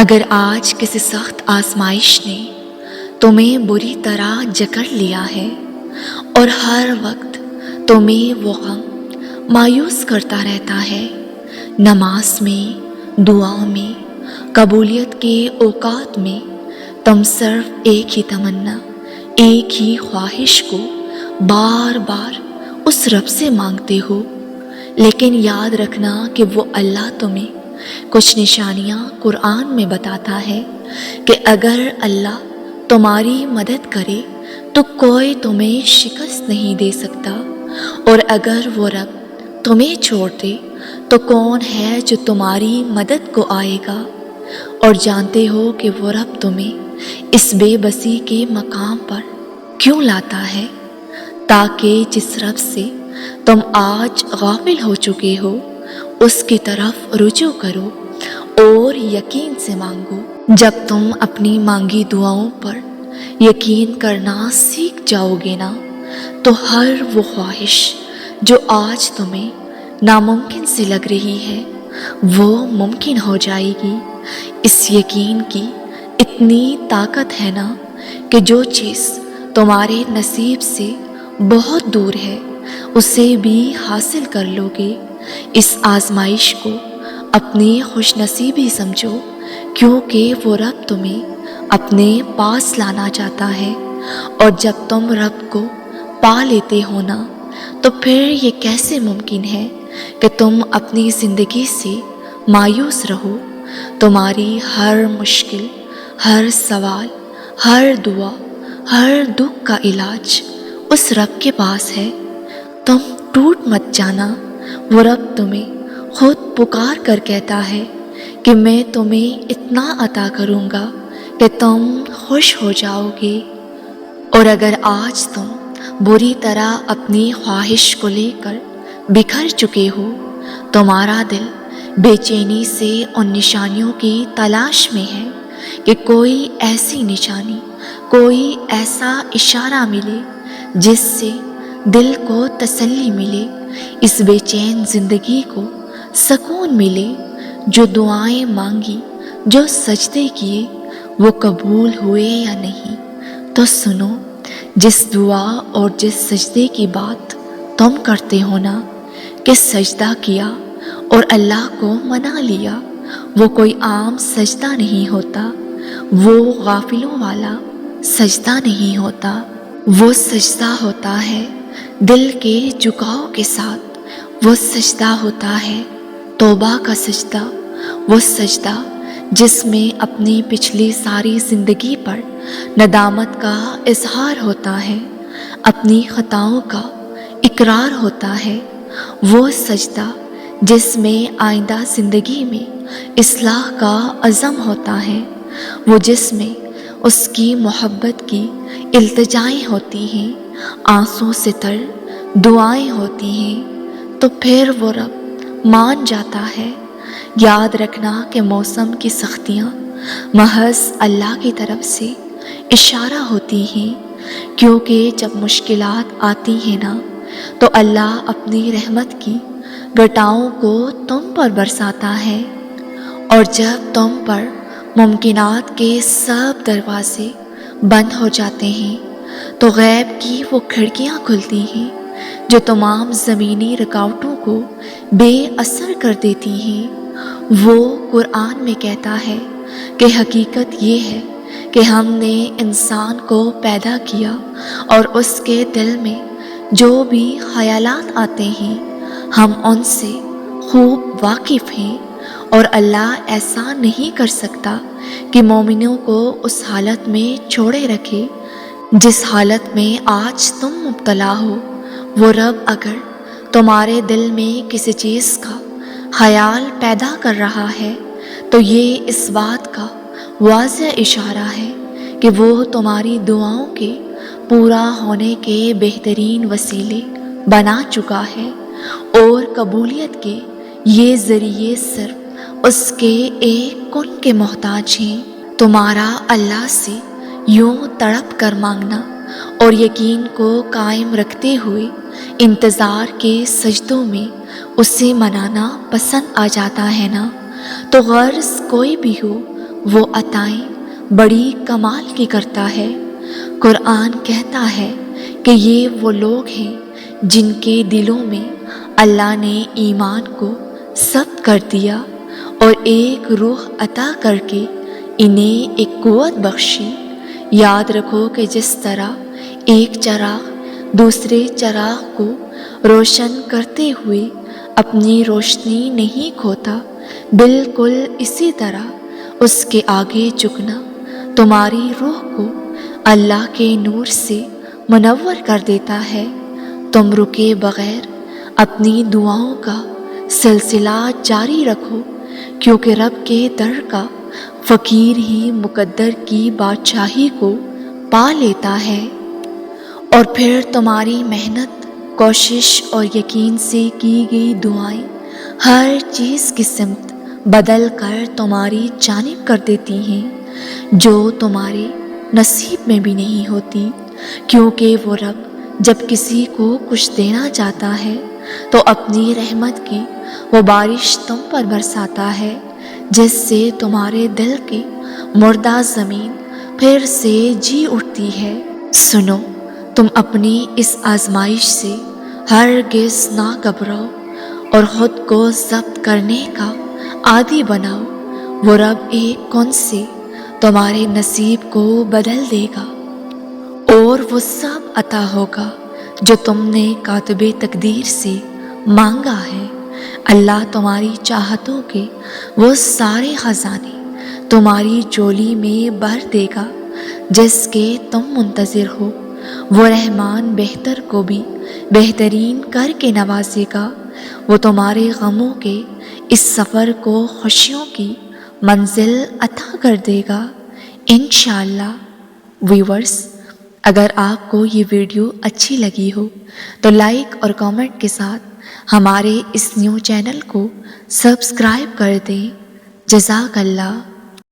اگر آج کسی سخت آزمائش نے تمہیں بری طرح جکڑ لیا ہے اور ہر وقت تمہیں وہ غم مایوس کرتا رہتا ہے، نماز میں، دعا میں، قبولیت کے اوقات میں تم صرف ایک ہی تمنا، ایک ہی خواہش کو بار بار اس رب سے مانگتے ہو، لیکن یاد رکھنا کہ وہ اللہ تمہیں کچھ نشانیاں قرآن میں بتاتا ہے کہ اگر اللہ تمہاری مدد کرے تو کوئی تمہیں شکست نہیں دے سکتا، اور اگر وہ رب تمہیں چھوڑ دے تو کون ہے جو تمہاری مدد کو آئے گا؟ اور جانتے ہو کہ وہ رب تمہیں اس بے بسی کے مقام پر کیوں لاتا ہے؟ تاکہ جس رب سے تم آج غافل ہو چکے ہو اس کی طرف رجوع کرو اور یقین سے مانگو۔ جب تم اپنی مانگی دعاؤں پر یقین کرنا سیکھ جاؤ گے نا، تو ہر وہ خواہش جو آج تمہیں ناممکن سی لگ رہی ہے وہ ممکن ہو جائے گی۔ اس یقین کی اتنی طاقت ہے نا کہ جو چیز تمہارے نصیب سے بہت دور ہے اسے بھی حاصل کر لو گے۔ اس آزمائش کو اپنی خوش نصیبی سمجھو، کیونکہ وہ رب تمہیں اپنے پاس لانا چاہتا ہے، اور جب تم رب کو پا لیتے ہو نا تو پھر یہ کیسے ممکن ہے کہ تم اپنی زندگی سے مایوس رہو؟ تمہاری ہر مشکل، ہر سوال، ہر دعا، ہر دکھ کا علاج اس رب کے پاس ہے۔ تم ٹوٹ مت جانا، وہ رب تمہیں خود پکار کر کہتا ہے کہ میں تمہیں اتنا عطا کروں گا کہ تم خوش ہو جاؤ گے۔ اور اگر آج تم بری طرح اپنی خواہش کو لے کر بکھر چکے ہو، تمہارا دل بے چینی سے ان نشانیوں کی تلاش میں ہے کہ کوئی ایسی نشانی، کوئی ایسا اشارہ ملے جس سے دل کو تسلی ملے، اس بے چین زندگی کو سکون ملے۔ جو دعائیں مانگی، جو سجدے کیے، وہ قبول ہوئے یا نہیں؟ تو سنو، جس دعا اور جس سجدے کی بات تم کرتے ہو نا کہ سجدہ کیا اور اللہ کو منا لیا، وہ کوئی عام سجدہ نہیں ہوتا، وہ غافلوں والا سجدہ نہیں ہوتا، وہ سجدہ ہوتا ہے دل کے جھکاؤ کے ساتھ، وہ سجدہ ہوتا ہے توبہ کا سجدہ، وہ سجدہ جس میں اپنی پچھلی ساری زندگی پر ندامت کا اظہار ہوتا ہے، اپنی خطاؤں کا اقرار ہوتا ہے، وہ سجدہ جس میں آئندہ زندگی میں اصلاح کا عزم ہوتا ہے، وہ جس میں اس کی محبت کی التجائیں ہوتی ہیں، آنسوں سے تر دعائیں ہوتی ہیں، تو پھر وہ رب مان جاتا ہے۔ یاد رکھنا کہ موسم کی سختیاں محض اللہ کی طرف سے اشارہ ہوتی ہیں، کیونکہ جب مشکلات آتی ہیں نا تو اللہ اپنی رحمت کی گٹاؤں کو تم پر برساتا ہے، اور جب تم پر ممکنات کے سب دروازے بند ہو جاتے ہیں تو غیب کی وہ کھڑکیاں کھلتی ہیں جو تمام زمینی رکاوٹوں کو بے اثر کر دیتی ہیں۔ وہ قرآن میں کہتا ہے کہ حقیقت یہ ہے کہ ہم نے انسان کو پیدا کیا اور اس کے دل میں جو بھی خیالات آتے ہیں ہم ان سے خوب واقف ہیں، اور اللہ ایسا نہیں کر سکتا کہ مومنوں کو اس حالت میں چھوڑے رکھے جس حالت میں آج تم مبتلا ہو۔ وہ رب اگر تمہارے دل میں کسی چیز کا خیال پیدا کر رہا ہے تو یہ اس بات کا واضح اشارہ ہے کہ وہ تمہاری دعاؤں کے پورا ہونے کے بہترین وسیلے بنا چکا ہے، اور قبولیت کے یہ ذریعے صرف اس کے ایک کن کے محتاج ہیں۔ تمہارا اللہ سے یوں تڑپ کر مانگنا اور یقین کو قائم رکھتے ہوئے انتظار کے سجدوں میں اسے منانا پسند آ جاتا ہے نا، تو غرض کوئی بھی ہو وہ عطائیں بڑی کمال کی کرتا ہے۔ قرآن کہتا ہے کہ یہ وہ لوگ ہیں جن کے دلوں میں اللہ نے ایمان کو ثبت کر دیا اور ایک روح عطا کر کے انہیں ایک قوت بخشی۔ یاد رکھو کہ جس طرح ایک چراغ دوسرے چراغ کو روشن کرتے ہوئے اپنی روشنی نہیں کھوتا، بالکل اسی طرح اس کے آگے جھکنا تمہاری روح کو اللہ کے نور سے منور کر دیتا ہے۔ تم رکے بغیر اپنی دعاؤں کا سلسلہ جاری رکھو، کیونکہ رب کے در کا فقیر ہی مقدر کی بادشاہی کو پا لیتا ہے۔ اور پھر تمہاری محنت، کوشش اور یقین سے کی گئی دعائیں ہر چیز کی سمت بدل کر تمہاری جانب کر دیتی ہیں، جو تمہارے نصیب میں بھی نہیں ہوتی، کیونکہ وہ رب جب کسی کو کچھ دینا چاہتا ہے تو اپنی رحمت کی وہ بارش تم پر برساتا ہے، جس سے تمہارے دل کی مردہ زمین پھر سے جی اٹھتی ہے۔ سنو، تم اپنی اس آزمائش سے ہرگز نہ گھبراؤ اور خود کو ضبط کرنے کا عادی بناؤ۔ وہ رب ایک کن سے تمہارے نصیب کو بدل دے گا اور وہ سب عطا ہوگا جو تم نے کاتب تقدیر سے مانگا ہے۔ اللہ تمہاری چاہتوں کے وہ سارے خزانے تمہاری جولی میں بھر دے گا جس کے تم منتظر ہو۔ وہ رحمان بہتر کو بھی بہترین کر کے نوازے گا۔ وہ تمہارے غموں کے اس سفر کو خوشیوں کی منزل عطا کر دے گا انشاءاللہ۔ ویورز، اگر آپ کو یہ ویڈیو اچھی لگی ہو تو لائک اور کامنٹ کے ساتھ ہمارے اس نیو چینل کو سبسکرائب کر دیں۔ جزاک اللہ۔